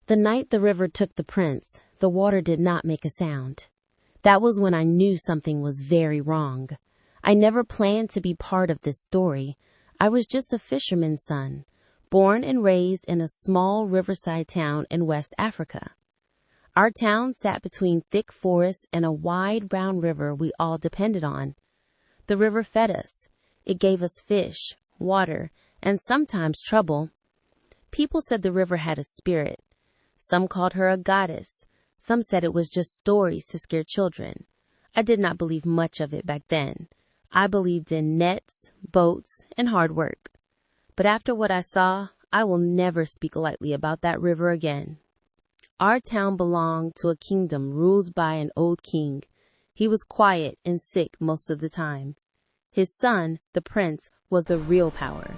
The night the river took the prince, the water did not make a sound. That was when I knew something was very wrong. I never planned to be part of this story. I was just a fisherman's son, born and raised in a small riverside town in West Africa. Our town sat between thick forests and a wide brown river we all depended on. The river fed us. It gave us fish, water, and sometimes trouble. People said the river had a spirit. Some called her a goddess. Some said it was just stories to scare children. I did not believe much of it back then. I believed in nets, boats, and hard work. But after what I saw, I will never speak lightly about that river again. Our town belonged to a kingdom ruled by an old king. He was quiet and sick most of the time. His son, the prince, was the real power.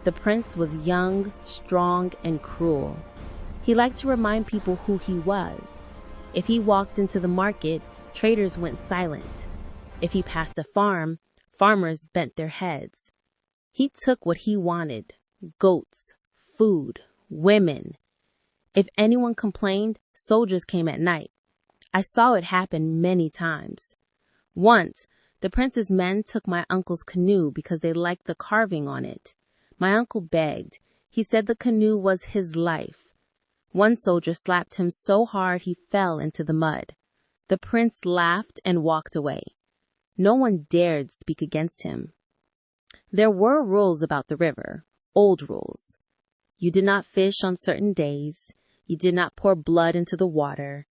The prince was young, strong, and cruel. He liked to remind people who he was. If he walked into the market, traders went silent. If he passed a farm, farmers bent their heads. He took what he wanted: goats, food, women. If anyone complained, soldiers came at night. I saw it happen many times. Once, the prince's men took my uncle's canoe because they liked the carving on it. My uncle begged. He said the canoe was his life. One soldier slapped him so hard he fell into the mud. The prince laughed and walked away. No one dared speak against him. There were rules about the river, old rules. You did not fish on certain days. You did not pour blood into the water.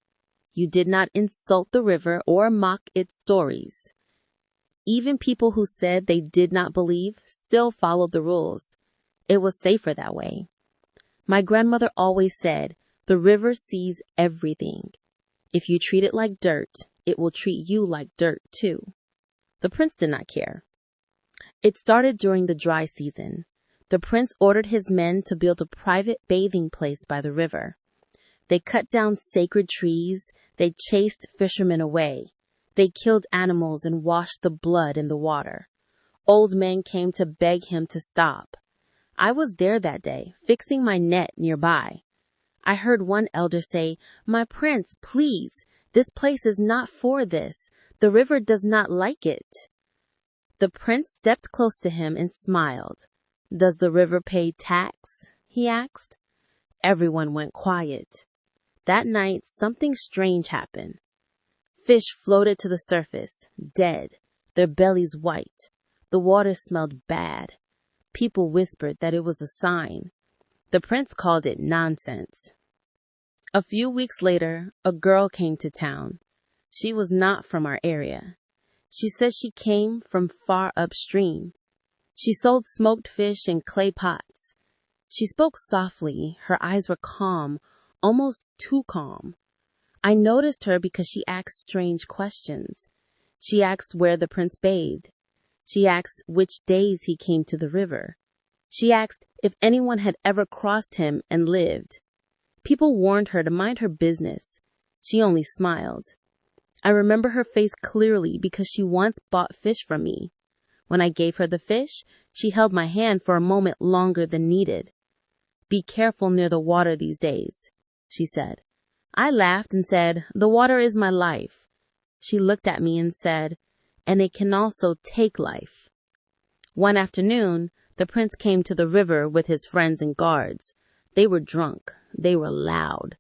You did not insult the river or mock its stories. Even people who said they did not believe still followed the rules. It was safer that way. My grandmother always said, "The river sees everything. If you treat it like dirt, it will treat you like dirt too." The prince did not care. It started during the dry season. The prince ordered his men to build a private bathing place by the river. They cut down sacred trees. They chased fishermen away. They killed animals and washed the blood in the water. Old men came to beg him to stop. I was there that day, fixing my net nearby. I heard one elder say, "My prince, please, this place is not for this. The river does not like it." The prince stepped close to him and smiled. "Does the river pay tax?" he asked. Everyone went quiet. That night, something strange happened. Fish floated to the surface, dead, their bellies white. The water smelled bad. People whispered that it was a sign. The prince called it nonsense. A few weeks later, a girl came to town. She was not from our area. She said she came from far upstream. She sold smoked fish in clay pots. She spoke softly. Her eyes were calm, almost too calm. I noticed her because she asked strange questions. She asked where the prince bathed. She asked which days he came to the river. She asked if anyone had ever crossed him and lived. People warned her to mind her business. She only smiled. I remember her face clearly because she once bought fish from me. When I gave her the fish, she held my hand for a moment longer than needed. "Be careful near the water these days," she said. I laughed and said, "The water is my life." She looked at me and said, "And it can also take life." One afternoon, the prince came to the river with his friends and guards. They were drunk. They were loud.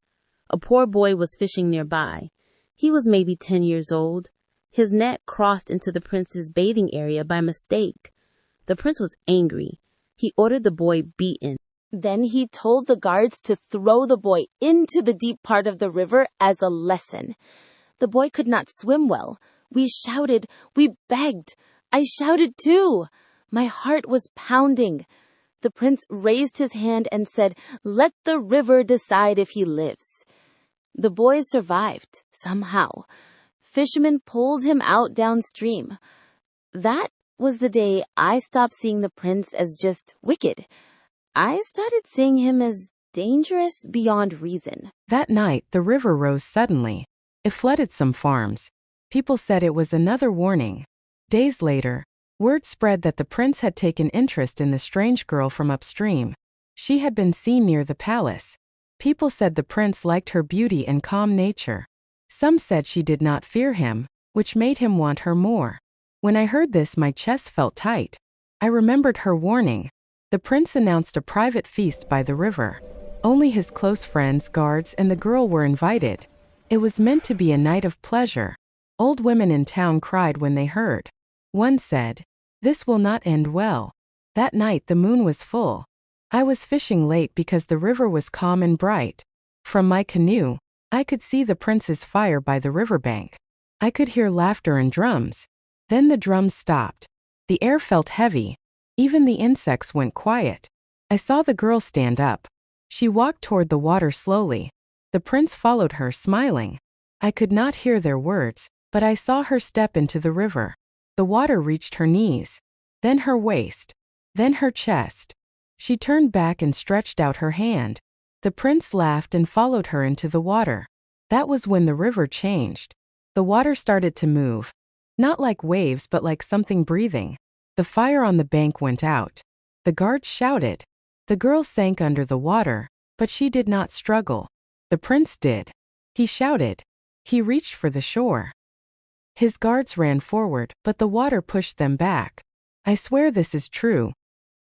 A poor boy was fishing nearby. He was maybe 10 years old. His net crossed into the prince's bathing area by mistake. The prince was angry. He ordered the boy beaten. Then he told the guards to throw the boy into the deep part of the river as a lesson. The boy could not swim well. We shouted. We begged. I shouted too. My heart was pounding. The prince raised his hand and said, "Let the river decide if he lives." The boy survived, somehow. Fishermen pulled him out downstream. That was the day I stopped seeing the prince as just wicked. I started seeing him as dangerous beyond reason. That night, the river rose suddenly. It flooded some farms. People said it was another warning. Days later, word spread that the prince had taken interest in the strange girl from upstream. She had been seen near the palace. People said the prince liked her beauty and calm nature. Some said she did not fear him, which made him want her more. When I heard this, my chest felt tight. I remembered her warning. The prince announced a private feast by the river. Only his close friends, guards, and the girl were invited. It was meant to be a night of pleasure. Old women in town cried when they heard. One said, "This will not end well." That night the moon was full. I was fishing late because the river was calm and bright. From my canoe, I could see the prince's fire by the riverbank. I could hear laughter and drums. Then the drums stopped. The air felt heavy. Even the insects went quiet. I saw the girl stand up. She walked toward the water slowly. The prince followed her, smiling. I could not hear their words, but I saw her step into the river. The water reached her knees, then her waist, then her chest. She turned back and stretched out her hand. The prince laughed and followed her into the water. That was when the river changed. The water started to move. Not like waves, but like something breathing. The fire on the bank went out. The guards shouted. The girl sank under the water, but she did not struggle. The prince did. He shouted. He reached for the shore. His guards ran forward, but the water pushed them back. I swear this is true.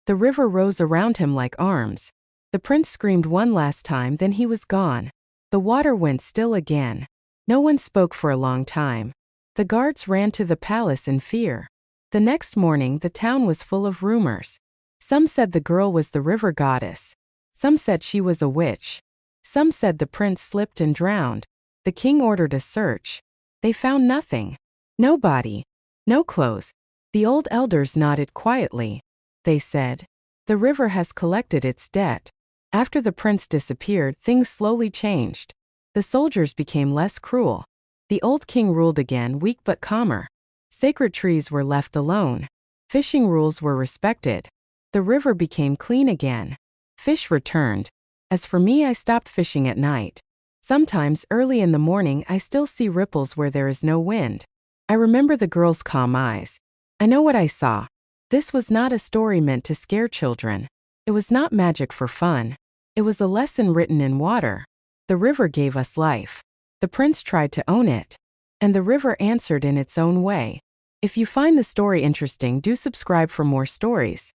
The river rose around him like arms. The prince screamed one last time, then he was gone. The water went still again. No one spoke for a long time. The guards ran to the palace in fear. The next morning, the town was full of rumors. Some said the girl was the river goddess. Some said she was a witch. Some said the prince slipped and drowned. The king ordered a search. They found nothing. No body. No clothes. The old elders nodded quietly. They said, "The river has collected its debt." After the prince disappeared, things slowly changed. The soldiers became less cruel. The old king ruled again, weak but calmer. Sacred trees were left alone. Fishing rules were respected. The river became clean again. Fish returned. As for me, I stopped fishing at night. Sometimes early in the morning, I still see ripples where there is no wind. I remember the girl's calm eyes. I know what I saw. This was not a story meant to scare children. It was not magic for fun. It was a lesson written in water. The river gave us life. The prince tried to own it. And the river answered in its own way. If you find the story interesting, do subscribe for more stories.